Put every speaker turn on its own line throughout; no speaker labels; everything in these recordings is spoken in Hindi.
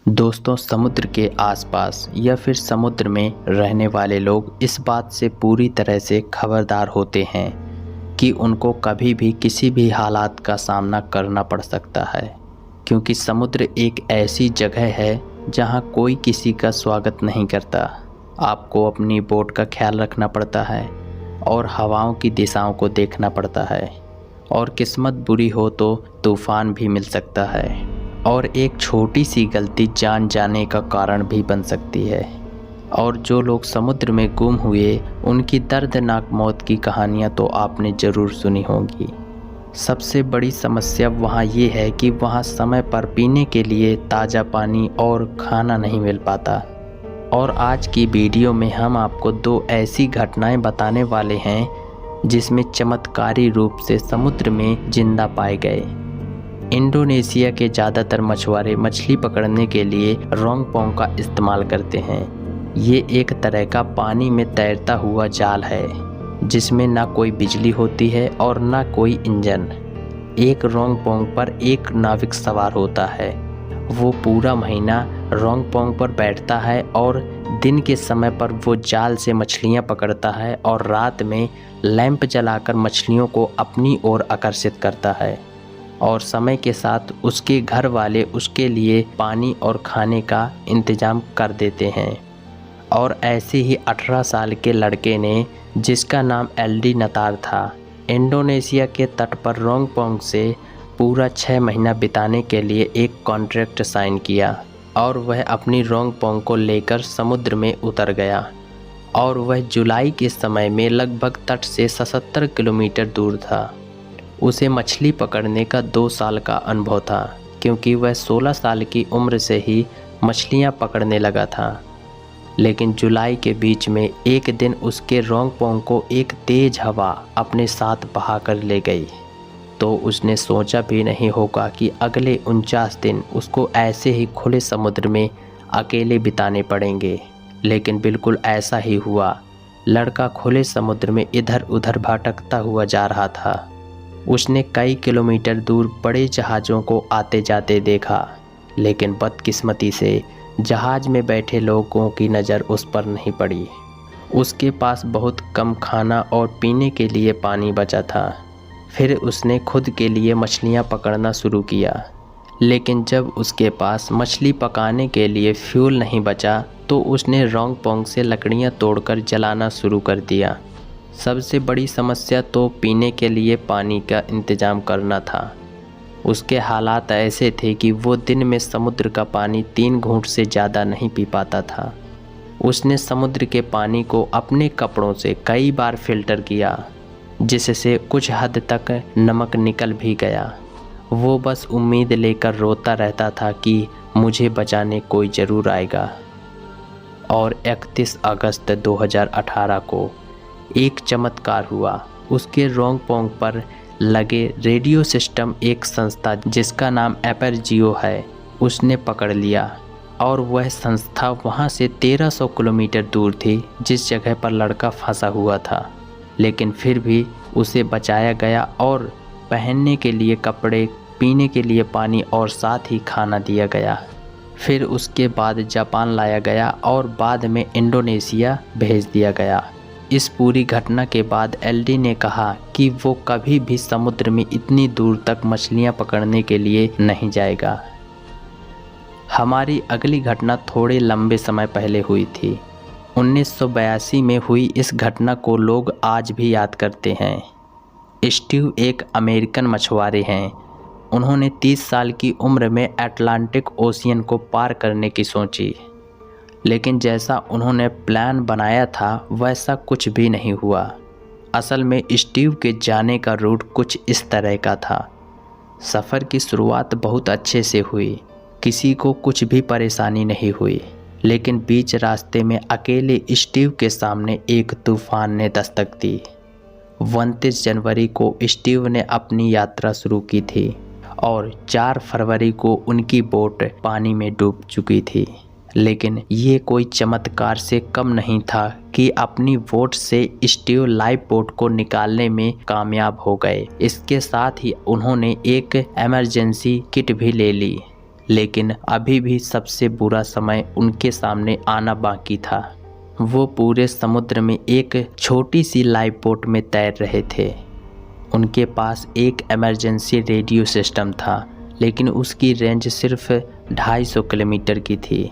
दोस्तों, समुद्र के आसपास या फिर समुद्र में रहने वाले लोग इस बात से पूरी तरह से खबरदार होते हैं कि उनको कभी भी किसी भी हालात का सामना करना पड़ सकता है, क्योंकि समुद्र एक ऐसी जगह है जहां कोई किसी का स्वागत नहीं करता। आपको अपनी बोट का ख्याल रखना पड़ता है और हवाओं की दिशाओं को देखना पड़ता है, और किस्मत बुरी हो तो तूफान भी मिल सकता है और एक छोटी सी गलती जान जाने का कारण भी बन सकती है। और जो लोग समुद्र में गुम हुए, उनकी दर्दनाक मौत की कहानियाँ तो आपने ज़रूर सुनी होंगी। सबसे बड़ी समस्या वहाँ ये है कि वहाँ समय पर पीने के लिए ताज़ा पानी और खाना नहीं मिल पाता। और आज की वीडियो में हम आपको दो ऐसी घटनाएं बताने वाले हैं जिसमें चमत्कारी रूप से समुद्र में जिंदा पाए गए। इंडोनेशिया के ज़्यादातर मछुआरे मछली पकड़ने के लिए रोंगपोंग का इस्तेमाल करते हैं। ये एक तरह का पानी में तैरता हुआ जाल है जिसमें ना कोई बिजली होती है और ना कोई इंजन। एक रोंगपोंग पर एक नाविक सवार होता है। वो पूरा महीना रोंगपोंग पर बैठता है और दिन के समय पर वो जाल से मछलियाँ पकड़ता है और रात में लैंप जलाकर मछलियों को अपनी ओर आकर्षित करता है। और समय के साथ उसके घर वाले उसके लिए पानी और खाने का इंतज़ाम कर देते हैं। और ऐसे ही 18 साल के लड़के ने, जिसका नाम एलडी नतार था, इंडोनेशिया के तट पर रोंगपोंग से पूरा 6 महीना बिताने के लिए एक कॉन्ट्रैक्ट साइन किया। और वह अपनी रोंगपोंग को लेकर समुद्र में उतर गया। और वह जुलाई के समय में लगभग तट से 77 किलोमीटर दूर था। उसे मछली पकड़ने का 2 साल का अनुभव था, क्योंकि वह 16 साल की उम्र से ही मछलियां पकड़ने लगा था। लेकिन जुलाई के बीच में एक दिन उसके रोंगपोंग को एक तेज हवा अपने साथ बहा कर ले गई। तो उसने सोचा भी नहीं होगा कि अगले 49 दिन उसको ऐसे ही खुले समुद्र में अकेले बिताने पड़ेंगे। लेकिन बिल्कुल ऐसा ही हुआ। लड़का खुले समुद्र में इधर उधर भटकता हुआ जा रहा था। उसने कई किलोमीटर दूर बड़े जहाज़ों को आते जाते देखा, लेकिन बदकिस्मती से जहाज़ में बैठे लोगों की नज़र उस पर नहीं पड़ी। उसके पास बहुत कम खाना और पीने के लिए पानी बचा था। फिर उसने खुद के लिए मछलियाँ पकड़ना शुरू किया, लेकिन जब उसके पास मछली पकाने के लिए फ्यूल नहीं बचा तो उसने रोंगपोंग से लकड़ियाँ तोड़कर जलाना शुरू कर दिया। सबसे बड़ी समस्या तो पीने के लिए पानी का इंतज़ाम करना था। उसके हालात ऐसे थे कि वो दिन में समुद्र का पानी 3 घूंट से ज़्यादा नहीं पी पाता था। उसने समुद्र के पानी को अपने कपड़ों से कई बार फिल्टर किया, जिससे कुछ हद तक नमक निकल भी गया। वो बस उम्मीद लेकर रोता रहता था कि मुझे बचाने कोई ज़रूर आएगा। और 31 अगस्त 2018 को एक चमत्कार हुआ। उसके रोंगपोंग पर लगे रेडियो सिस्टम एक संस्था जिसका नाम एपरजियो है, उसने पकड़ लिया। और वह संस्था वहां से 1300 किलोमीटर दूर थी, जिस जगह पर लड़का फंसा हुआ था। लेकिन फिर भी उसे बचाया गया और पहनने के लिए कपड़े, पीने के लिए पानी और साथ ही खाना दिया गया। फिर उसके बाद जापान लाया गया और बाद में इंडोनेशिया भेज दिया गया। इस पूरी घटना के बाद एलडी ने कहा कि वो कभी भी समुद्र में इतनी दूर तक मछलियां पकड़ने के लिए नहीं जाएगा। हमारी अगली घटना थोड़े लंबे समय पहले हुई थी। 1982 में हुई इस घटना को लोग आज भी याद करते हैं। स्टीव एक अमेरिकन मछुआरे हैं। उन्होंने 30 साल की उम्र में अटलांटिक ओशियन को पार करने की सोची, लेकिन जैसा उन्होंने प्लान बनाया था वैसा कुछ भी नहीं हुआ। असल में स्टीव के जाने का रूट कुछ इस तरह का था। सफ़र की शुरुआत बहुत अच्छे से हुई, किसी को कुछ भी परेशानी नहीं हुई। लेकिन बीच रास्ते में अकेले स्टीव के सामने एक तूफान ने दस्तक दी। 29 जनवरी को स्टीव ने अपनी यात्रा शुरू की थी और 4 फरवरी को उनकी बोट पानी में डूब चुकी थी। लेकिन ये कोई चमत्कार से कम नहीं था कि अपनी बोट से स्टीव लाइफ बोट को निकालने में कामयाब हो गए। इसके साथ ही उन्होंने एक इमरजेंसी किट भी ले ली, लेकिन अभी भी सबसे बुरा समय उनके सामने आना बाकी था। वो पूरे समुद्र में एक छोटी सी लाइफ बोट में तैर रहे थे। उनके पास एक इमरजेंसी रेडियो सिस्टम था, लेकिन उसकी रेंज सिर्फ 250 किलोमीटर की थी।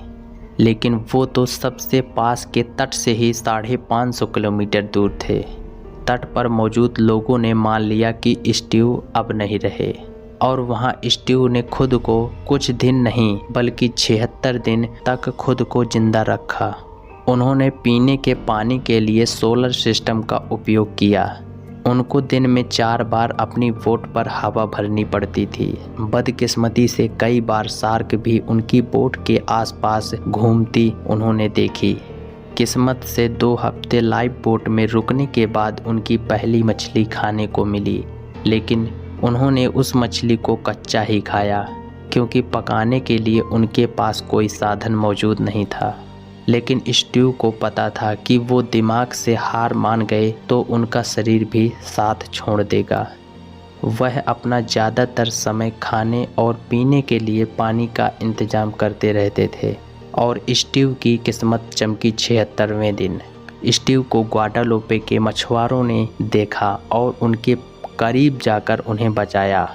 लेकिन वो तो सबसे पास के तट से ही 550 किलोमीटर दूर थे। तट पर मौजूद लोगों ने मान लिया कि स्टीव अब नहीं रहे, और वहाँ स्टीव ने खुद को कुछ दिन नहीं बल्कि 76 दिन तक खुद को जिंदा रखा। उन्होंने पीने के पानी के लिए सोलर सिस्टम का उपयोग किया। उनको दिन में 4 बार अपनी बोट पर हवा भरनी पड़ती थी। बदकिस्मती से कई बार शार्क भी उनकी बोट के आसपास घूमती उन्होंने देखी। किस्मत से 2 हफ्ते लाइफ बोट में रुकने के बाद उनकी पहली मछली खाने को मिली, लेकिन उन्होंने उस मछली को कच्चा ही खाया, क्योंकि पकाने के लिए उनके पास कोई साधन मौजूद नहीं था। लेकिन स्टीव को पता था कि वो दिमाग से हार मान गए तो उनका शरीर भी साथ छोड़ देगा। वह अपना ज़्यादातर समय खाने और पीने के लिए पानी का इंतजाम करते रहते थे, और स्टीव की किस्मत चमकी 76वें दिन। स्टीव को ग्वाडालूपे के मछुआरों ने देखा और उनके करीब जाकर उन्हें बचाया,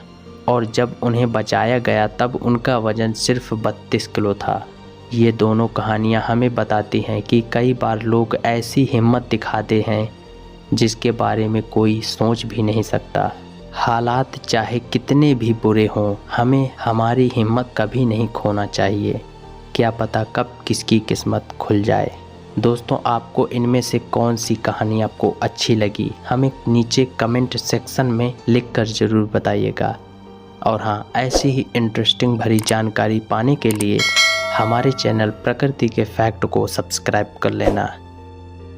और जब उन्हें बचाया गया तब उनका वज़न सिर्फ 32 किलो था। ये दोनों कहानियाँ हमें बताती हैं कि कई बार लोग ऐसी हिम्मत दिखाते हैं जिसके बारे में कोई सोच भी नहीं सकता। हालात चाहे कितने भी बुरे हों, हमें हमारी हिम्मत कभी नहीं खोना चाहिए। क्या पता कब किसकी किस्मत खुल जाए। दोस्तों, आपको इनमें से कौन सी कहानी आपको अच्छी लगी, हमें नीचे कमेंट सेक्शन में लिखकर ज़रूर बताइएगा। और हाँ, ऐसी ही इंटरेस्टिंग भरी जानकारी पाने के लिए हमारे चैनल प्रकृति के फैक्ट को सब्सक्राइब कर लेना।